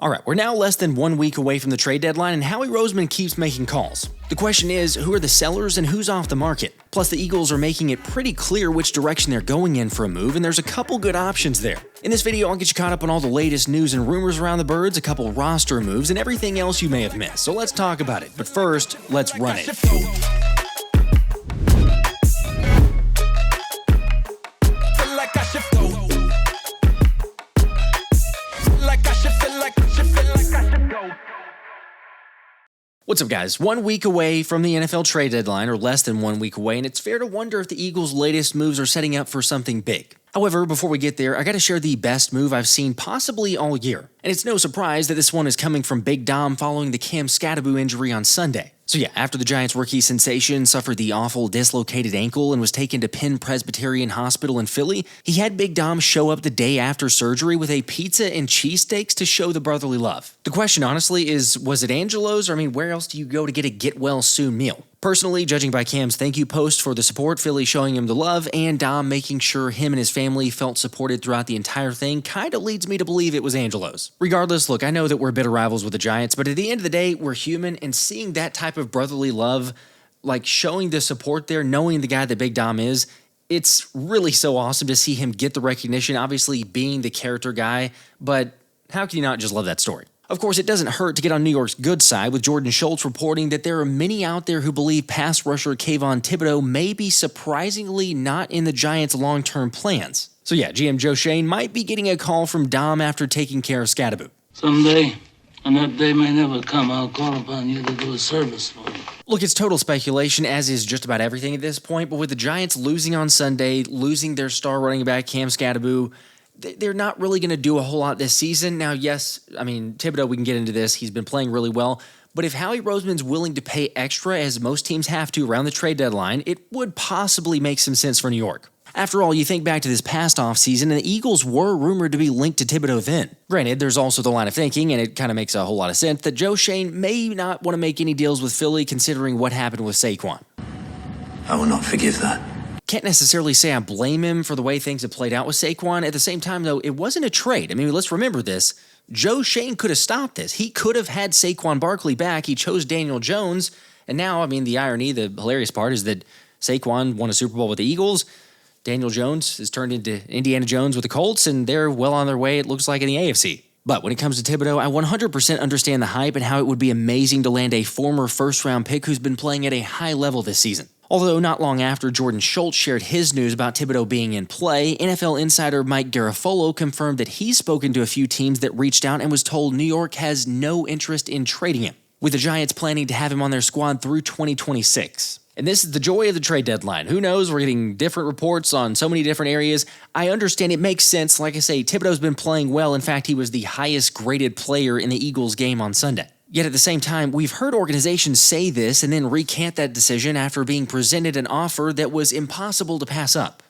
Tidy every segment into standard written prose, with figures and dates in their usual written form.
All right, we're now less than 1 week away from the trade deadline, and Howie Roseman keeps making calls. The question is, who are the sellers and who's off the market? Plus, the Eagles are making it pretty clear which direction they're going in for a move, and there's a couple good options there. In this video, I'll get you caught up on all the latest news and rumors around the Birds, a couple roster moves, and everything else you may have missed. So let's talk about it. But first, let's run it. What's up, guys? 1 week away from the NFL trade deadline, or less than 1 week away, and it's fair to wonder if the Eagles' latest moves are setting up for something big. However, before we get there, I gotta share the best move I've seen possibly all year. And it's no surprise that this one is coming from Big Dom following the Cam Skattebo injury on Sunday. So yeah, after the Giants' rookie sensation suffered the awful dislocated ankle and was taken to Penn Presbyterian Hospital in Philly, he had Big Dom show up the day after surgery with a pizza and cheesesteaks to show the brotherly love. The question, honestly, is, was it Angelo's? Or, where else do you go to get a get-well-soon meal? Personally, judging by Cam's thank you post for the support, Philly showing him the love, and Dom making sure him and his family felt supported throughout the entire thing, kinda leads me to believe it was Angelo's. Regardless, look, I know that we're bitter rivals with the Giants, but at the end of the day, we're human, and seeing that type of brotherly love, like showing the support there, knowing the guy that Big Dom is, it's really so awesome to see him get the recognition, obviously being the character guy, but how can you not just love that story? Of course, it doesn't hurt to get on New York's good side, with Jordan Schultz reporting that there are many out there who believe pass rusher Kayvon Thibodeaux may be surprisingly not in the Giants' long-term plans. So yeah, GM Joe Schoen might be getting a call from Dom after taking care of Skattebo. Someday, and that day may never come, I'll call upon you to do a service for me. Look, it's total speculation, as is just about everything at this point, but with the Giants losing on Sunday, losing their star running back Cam Skattebo, they're not really going to do a whole lot this season. Now, yes, Thibodeaux, we can get into this. He's been playing really well. But if Howie Roseman's willing to pay extra, as most teams have to around the trade deadline, it would possibly make some sense for New York. After all, you think back to this past offseason, and the Eagles were rumored to be linked to Thibodeaux then. Granted, there's also the line of thinking, and it kind of makes a whole lot of sense, that Joe Schoen may not want to make any deals with Philly considering what happened with Saquon. I will not forgive that. Can't necessarily say I blame him for the way things have played out with Saquon. At the same time, though, it wasn't a trade. Let's remember this. Joe Schoen could have stopped this. He could have had Saquon Barkley back. He chose Daniel Jones. And now, the irony, the hilarious part is that Saquon won a Super Bowl with the Eagles. Daniel Jones has turned into Indiana Jones with the Colts, and they're well on their way, it looks like, in the AFC. But when it comes to Thibodeaux, I 100% understand the hype and how it would be amazing to land a former first-round pick who's been playing at a high level this season. Although not long after Jordan Schultz shared his news about Thibodeaux being in play, NFL insider Mike Garafolo confirmed that he's spoken to a few teams that reached out and was told New York has no interest in trading him, with the Giants planning to have him on their squad through 2026. And this is the joy of the trade deadline. Who knows? We're getting different reports on so many different areas. I understand it makes sense. Like I say, Thibodeaux's been playing well. In fact, he was the highest graded player in the Eagles game on Sunday. Yet at the same time, we've heard organizations say this and then recant that decision after being presented an offer that was impossible to pass up.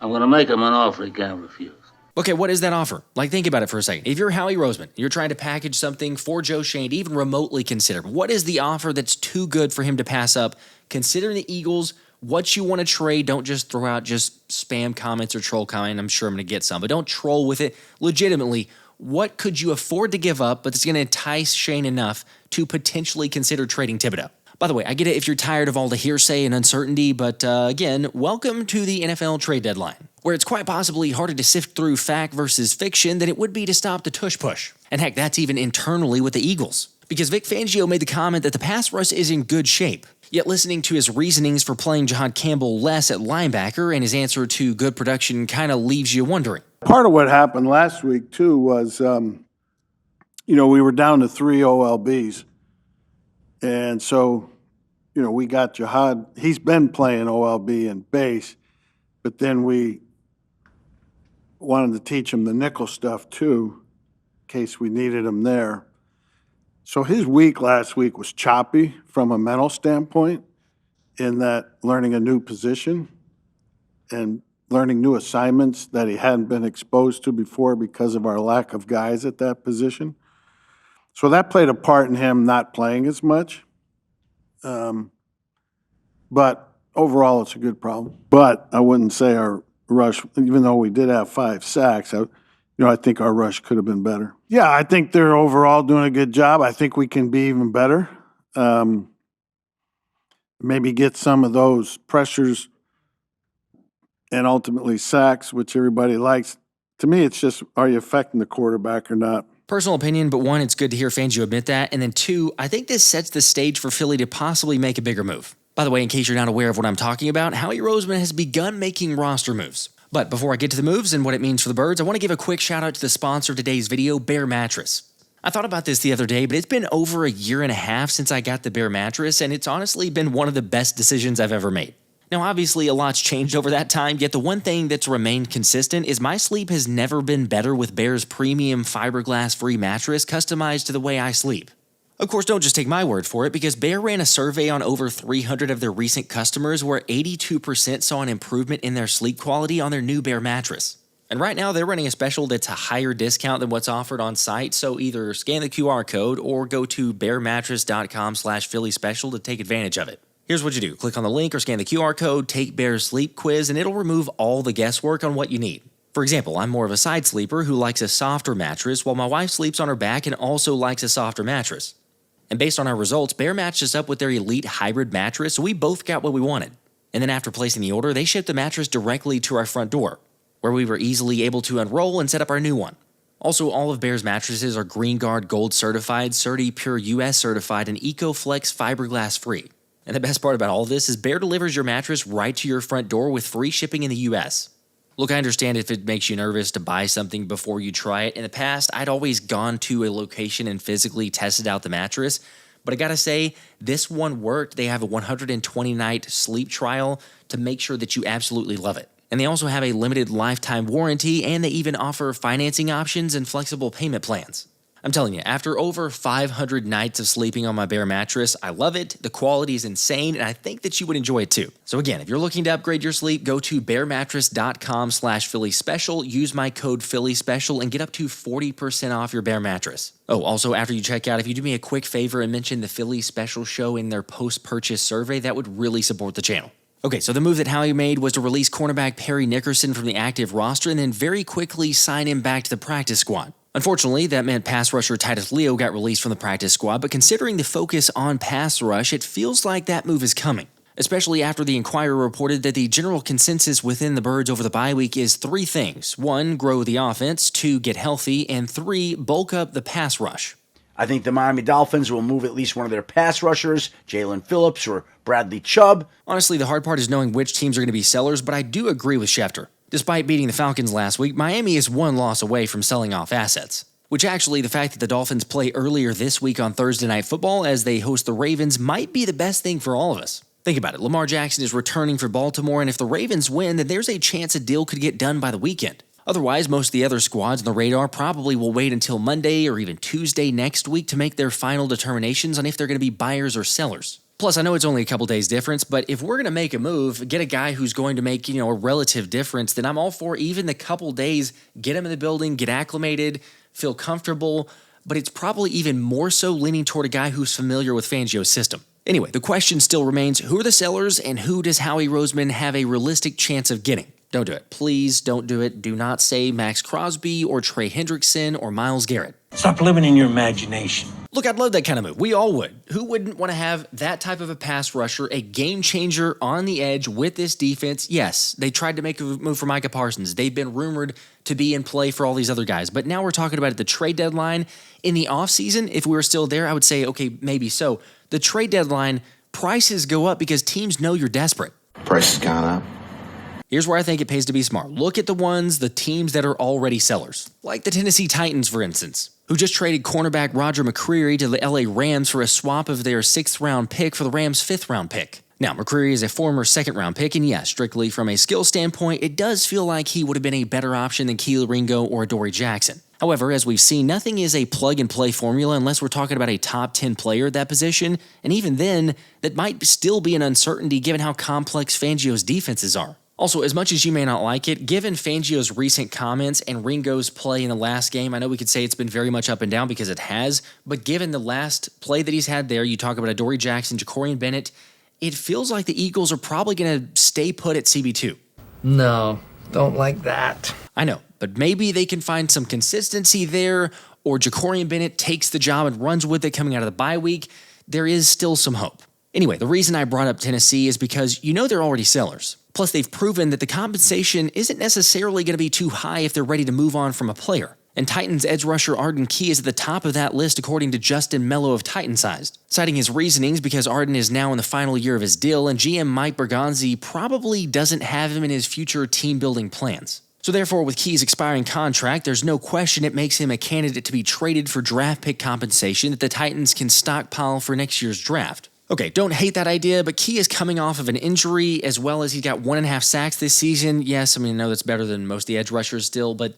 I'm going to make him an offer he can't refuse. Okay, what is that offer? Think about it for a second. If you're Howie Roseman, you're trying to package something for Joe Schoen to even remotely consider. What is the offer that's too good for him to pass up? Considering the Eagles, what you want to trade, don't just throw out just spam comments or troll comment. I'm sure I'm going to get some, but don't troll with it. Legitimately, what could you afford to give up, but it's going to entice Schoen enough to potentially consider trading Thibodeaux? By the way, I get it if you're tired of all the hearsay and uncertainty, but again, welcome to the NFL trade deadline, where it's quite possibly harder to sift through fact versus fiction than it would be to stop the tush push. And heck, that's even internally with the Eagles. Because Vic Fangio made the comment that the pass rush is in good shape. Yet listening to his reasonings for playing Jahad Campbell less at linebacker and his answer to good production kind of leaves you wondering. Part of what happened last week, too, was, we were down to 3 OLBs. And so, we got Jahad. He's been playing OLB and base, but then we wanted to teach him the nickel stuff, too, in case we needed him there. So his week last week was choppy from a mental standpoint, in that learning a new position and learning new assignments that he hadn't been exposed to before because of our lack of guys at that position. So that played a part in him not playing as much. But overall, it's a good problem. But I wouldn't say our rush, even though we did have 5 sacks, I think our rush could have been better. Yeah, I think they're overall doing a good job. I think we can be even better. Maybe get some of those pressures and ultimately sacks, which everybody likes. To me, it's just, are you affecting the quarterback or not? Personal opinion, but one, it's good to hear Fangio admit that. And then two, I think this sets the stage for Philly to possibly make a bigger move. By the way, in case you're not aware of what I'm talking about, Howie Roseman has begun making roster moves. But before I get to the moves and what it means for the Birds, I want to give a quick shout out to the sponsor of today's video, Bear Mattress. I thought about this the other day, but it's been over a year and a half since I got the Bear Mattress, and it's honestly been one of the best decisions I've ever made. Now, obviously, a lot's changed over that time, yet the one thing that's remained consistent is my sleep has never been better with Bear's premium fiberglass-free mattress customized to the way I sleep. Of course, don't just take my word for it, because Bear ran a survey on over 300 of their recent customers where 82% saw an improvement in their sleep quality on their new Bear mattress. And right now, they're running a special that's a higher discount than what's offered on site, so either scan the QR code or go to bearmattress.com/Philly special to take advantage of it. Here's what you do. Click on the link or scan the QR code, take Bear's sleep quiz, and it'll remove all the guesswork on what you need. For example, I'm more of a side sleeper who likes a softer mattress, while my wife sleeps on her back and also likes a softer mattress. And based on our results, Bear matched us up with their elite hybrid mattress, so we both got what we wanted. And then after placing the order, they shipped the mattress directly to our front door, where we were easily able to unroll and set up our new one. Also, all of Bear's mattresses are Green Guard Gold certified, Certi Pure US certified, and EcoFlex fiberglass free. And the best part about all of this is Bear delivers your mattress right to your front door with free shipping in the US. Look, I understand if it makes you nervous to buy something before you try it. In the past, I'd always gone to a location and physically tested out the mattress. But I gotta say, this one worked. They have a 120-night sleep trial to make sure that you absolutely love it. And they also have a limited lifetime warranty, and they even offer financing options and flexible payment plans. I'm telling you, after over 500 nights of sleeping on my Bear mattress, I love it, the quality is insane, and I think that you would enjoy it too. So again, if you're looking to upgrade your sleep, go to bearmattress.com/Philly special, use my code Philly special, and get up to 40% off your Bear mattress. Oh, also, after you check out, if you do me a quick favor and mention the Philly special show in their post-purchase survey, that would really support the channel. Okay, so the move that Howie made was to release cornerback Perry Nickerson from the active roster and then very quickly sign him back to the practice squad. Unfortunately, that meant pass rusher Titus Leo got released from the practice squad, but considering the focus on pass rush, it feels like that move is coming, especially after the Inquirer reported that the general consensus within the Birds over the bye week is three things. 1, grow the offense, 2, get healthy, and 3, bulk up the pass rush. I think the Miami Dolphins will move at least one of their pass rushers, Jalylan Phillips or Bradley Chubb. Honestly, the hard part is knowing which teams are going to be sellers, but I do agree with Schefter. Despite beating the Falcons last week, Miami is one loss away from selling off assets. Which actually, the fact that the Dolphins play earlier this week on Thursday Night Football as they host the Ravens might be the best thing for all of us. Think about it. Lamar Jackson is returning for Baltimore, and if the Ravens win, then there's a chance a deal could get done by the weekend. Otherwise, most of the other squads on the radar probably will wait until Monday or even Tuesday next week to make their final determinations on if they're going to be buyers or sellers. Plus, I know it's only a couple days difference, but if we're going to make a move, get a guy who's going to make, a relative difference, then I'm all for even the couple days, get him in the building, get acclimated, feel comfortable, but it's probably even more so leaning toward a guy who's familiar with Fangio's system. Anyway, the question still remains, who are the sellers and who does Howie Roseman have a realistic chance of getting? Don't do it. Please don't do it. Do not say Max Crosby or Trey Hendrickson or Myles Garrett. Stop living in your imagination. Look, I'd love that kind of move. We all would. Who wouldn't want to have that type of a pass rusher, a game changer on the edge with this defense? Yes, they tried to make a move for Micah Parsons. They've been rumored to be in play for all these other guys. But now we're talking about at the trade deadline. In the offseason, if we were still there, I would say, okay, maybe so. The trade deadline, prices go up because teams know you're desperate. Price has gone up. Here's where I think it pays to be smart. Look at the teams that are already sellers. Like the Tennessee Titans, for instance, who just traded cornerback Roger McCreary to the LA Rams for a swap of their 6th-round pick for the Rams' 5th-round pick. Now, McCreary is a former 2nd-round pick, and yes, strictly from a skill standpoint, it does feel like he would have been a better option than Kelee, Ringo, or Adoree Jackson. However, as we've seen, nothing is a plug-and-play formula unless we're talking about a top 10 player at that position, and even then, that might still be an uncertainty given how complex Fangio's defenses are. Also, as much as you may not like it, given Fangio's recent comments and Ringo's play in the last game, I know we could say it's been very much up and down because it has, but given the last play that he's had there, you talk about Adoree Jackson, Jakorian Bennett, it feels like the Eagles are probably going to stay put at CB2. No, Don't like that. I know, but maybe they can find some consistency there, or Jakorian Bennett takes the job and runs with it coming out of the bye week. There is still some hope. Anyway, the reason I brought up Tennessee is because they're already sellers. Plus, they've proven that the compensation isn't necessarily going to be too high if they're ready to move on from a player. And Titans edge rusher Arden is at the top of that list according to Justin Mello of Titansized, citing his reasonings because Arden is now in the final year of his deal and GM Mike Bergonzi probably doesn't have him in his future team-building plans. So therefore, with Key's expiring contract, there's no question it makes him a candidate to be traded for draft pick compensation that the Titans can stockpile for next year's draft. Okay, don't hate that idea, but Key is coming off of an injury as well as he's got 1.5 sacks this season. Yes, I know that's better than most of the edge rushers still, but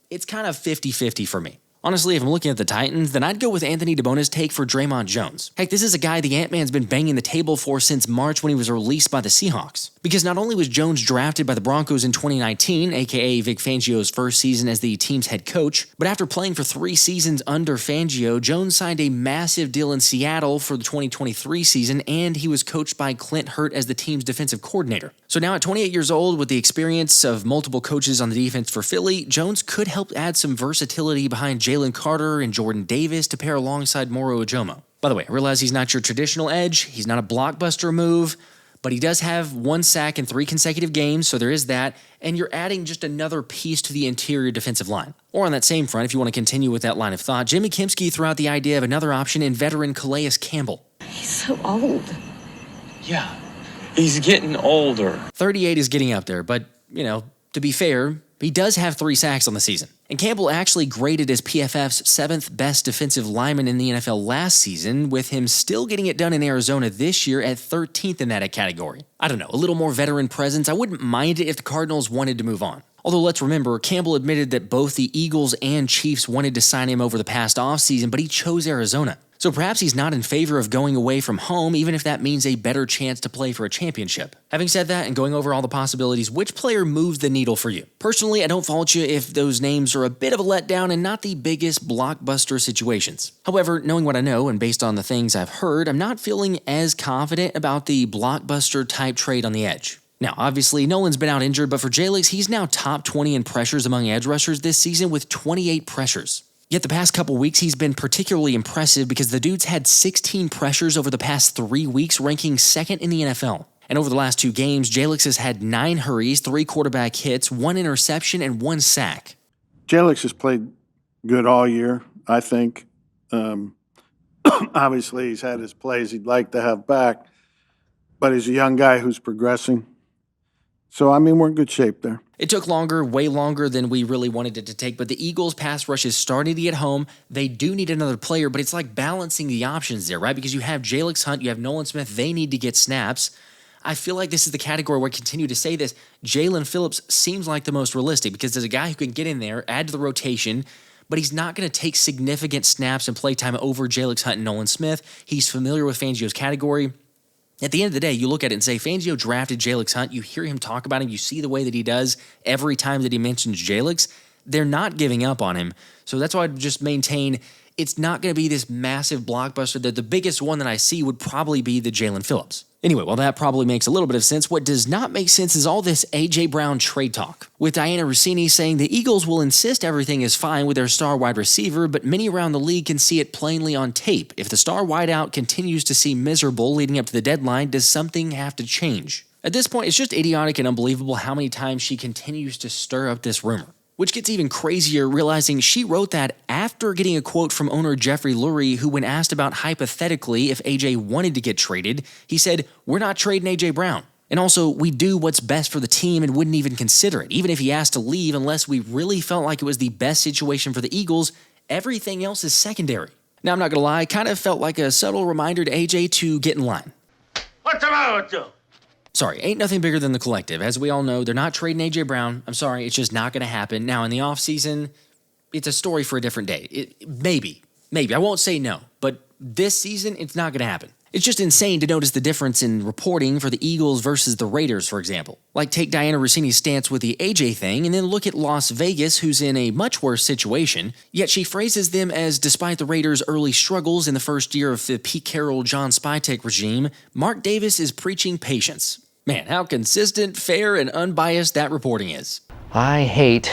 it's kind of 50-50 for me. Honestly, if I'm looking at the Titans, then I'd go with Anthony DeBona's take for Dre'Mont Jones. Heck, this is a guy the Ant-Man's been banging the table for since March when he was released by the Seahawks. Because not only was Jones drafted by the Broncos in 2019, aka Vic Fangio's first season as the team's head coach, but after playing for 3 seasons under Fangio, Jones signed a massive deal in Seattle for the 2023 season, and he was coached by Clint Hurt as the team's defensive coordinator. So now at 28 years old, with the experience of multiple coaches on the defense for Philly, Jones could help add some versatility behind Jalen Carter and Jordan Davis to pair alongside Moro Ojomo. By the way, I realize he's not your traditional edge, he's not a blockbuster move, but he does have 1 sack in 3 consecutive games, so there is that, and you're adding just another piece to the interior defensive line. Or on that same front, if you want to continue with that line of thought, Jimmy Kempski threw out the idea of another option in veteran Calais Campbell. He's so old. Yeah, he's getting older. 38 is getting up there, but, to be fair, he does have 3 sacks on the season. And Campbell actually graded as PFF's 7th best defensive lineman in the NFL last season, with him still getting it done in Arizona this year at 13th in that category. I don't know, a little more veteran presence. I wouldn't mind it if the Cardinals wanted to move on. Although let's remember, Campbell admitted that both the Eagles and Chiefs wanted to sign him over the past offseason, but he chose Arizona. So perhaps he's not in favor of going away from home, even if that means a better chance to play for a championship. Having said that, and going over all the possibilities, which player moves the needle for you? Personally, I don't fault you if those names are a bit of a letdown and not the biggest blockbuster situations. However, knowing what I know and based on the things I've heard, I'm not feeling as confident about the blockbuster type trade on the edge. Now, obviously, Nolan's been out injured, but for Jalyx, he's now top 20 in pressures among edge rushers this season with 28 pressures. Yet the past couple weeks, he's been particularly impressive because the dude's had 16 pressures over the past 3 weeks, ranking 2nd in the NFL. And over the last 2 games, Jalyx has had 9 hurries, 3 quarterback hits, 1 interception, and 1 sack. Jalyx has played good all year, I think. Obviously, he's had his plays he'd like to have back, but he's a young guy who's progressing. So, we're in good shape there. It took longer, way longer than we really wanted it to take, but the Eagles' pass rush is starting to get home. They do need another player, but it's like balancing the options there, right? Because you have Jalyx Hunt, you have Nolan Smith, they need to get snaps. I feel like this is the category where I continue to say this. Jaelan Phillips seems like the most realistic because there's a guy who can get in there, add to the rotation, but he's not going to take significant snaps and play time over Jalyx Hunt and Nolan Smith. He's familiar with Fangio's category. At the end of the day, you look at it and say, Fangio drafted Jalyx Hunt. You hear him talk about him. You see the way that he does every time that he mentions Jalyx. They're not giving up on him. So that's why I just maintain it's not going to be this massive blockbuster. The biggest one that I see would probably be the Jaelan Phillips. Anyway, well, that probably makes a little bit of sense. What does not make sense is all this A.J. Brown trade talk, with Diana Rossini saying the Eagles will insist everything is fine with their star wide receiver, but many around the league can see it plainly on tape. If the star wideout continues to seem miserable leading up to the deadline, does something have to change? At this point, it's just idiotic and unbelievable how many times she continues to stir up this rumor. Which gets even crazier realizing she wrote that after getting a quote from owner Jeffrey Lurie, who when asked about hypothetically if AJ wanted to get traded, he said, "We're not trading AJ Brown. And also, we do what's best for the team and wouldn't even consider it, even if he asked to leave unless we really felt like it was the best situation for the Eagles. Everything else is secondary." Now, I'm not going to lie, kind of felt like a subtle reminder to AJ to get in line. What's the matter with you? Sorry, ain't nothing bigger than the collective. As we all know, they're not trading A.J. Brown. I'm sorry, it's just not going to happen. Now, in the offseason, it's a story for a different day. Maybe. I won't say no, but this season, it's not going to happen. It's just insane to notice the difference in reporting for the Eagles versus the Raiders, for example. Like, take Diana Rossini's stance with the A.J. thing, and then look at Las Vegas, who's in a much worse situation, yet she phrases them as, despite the Raiders' early struggles in the first year of the Pete Carroll, John Spytek regime, Mark Davis is preaching patience. Man, how consistent, fair, and unbiased that reporting is. I hate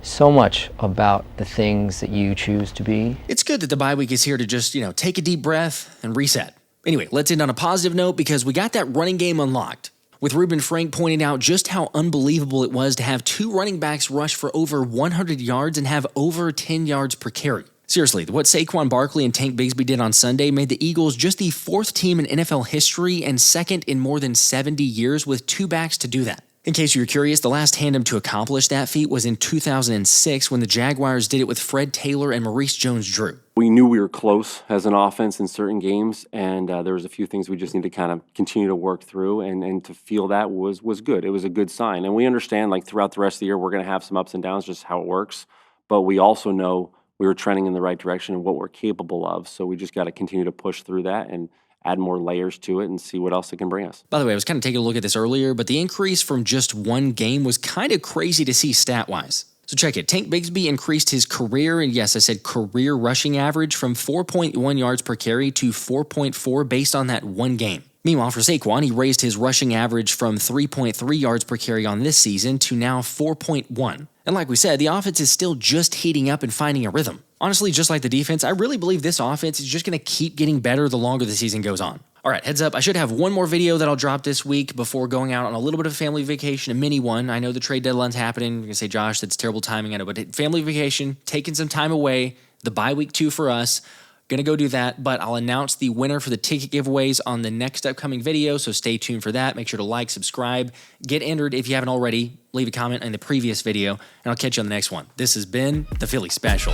so much about the things that you choose to be. It's good that the bye week is here to just, take a deep breath and reset. Anyway, let's end on a positive note because we got that running game unlocked, with Reuben Frank pointing out just how unbelievable it was to have 2 running backs rush for over 100 yards and have over 10 yards per carry. Seriously, what Saquon Barkley and Tank Bigsby did on Sunday made the Eagles just the 4th team in NFL history and 2nd in more than 70 years with 2 backs to do that. In case you were curious, the last tandem to accomplish that feat was in 2006 when the Jaguars did it with Fred Taylor and Maurice Jones-Drew. We knew we were close as an offense in certain games, and there was a few things we just need to kind of continue to work through, and to feel that was good. It was a good sign. And we understand, throughout the rest of the year, we're going to have some ups and downs, just how it works. But we also know we were trending in the right direction and what we're capable of. So we just got to continue to push through that and add more layers to it and see what else it can bring us. By the way, I was kind of taking a look at this earlier, but the increase from just one game was kind of crazy to see stat-wise. So check it. Tank Bigsby increased his career, and yes, I said career rushing average from 4.1 yards per carry to 4.4 based on that one game. Meanwhile, for Saquon, he raised his rushing average from 3.3 yards per carry on this season to now 4.1. And like we said, the offense is still just heating up and finding a rhythm. Honestly, just like the defense, I really believe this offense is just going to keep getting better the longer the season goes on. All right, heads up, I should have one more video that I'll drop this week before going out on a little bit of a family vacation, a mini one. I know the trade deadline's happening. You're going to say, Josh, that's terrible timing. I know, but family vacation, taking some time away, the bye week 2 for us. Going to go do that, but I'll announce the winner for the ticket giveaways on the next upcoming video, so stay tuned for that. Make sure to like, subscribe, get entered if you haven't already. Leave a comment in the previous video, and I'll catch you on the next one. This has been the Philly Special.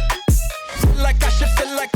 Like I should feel like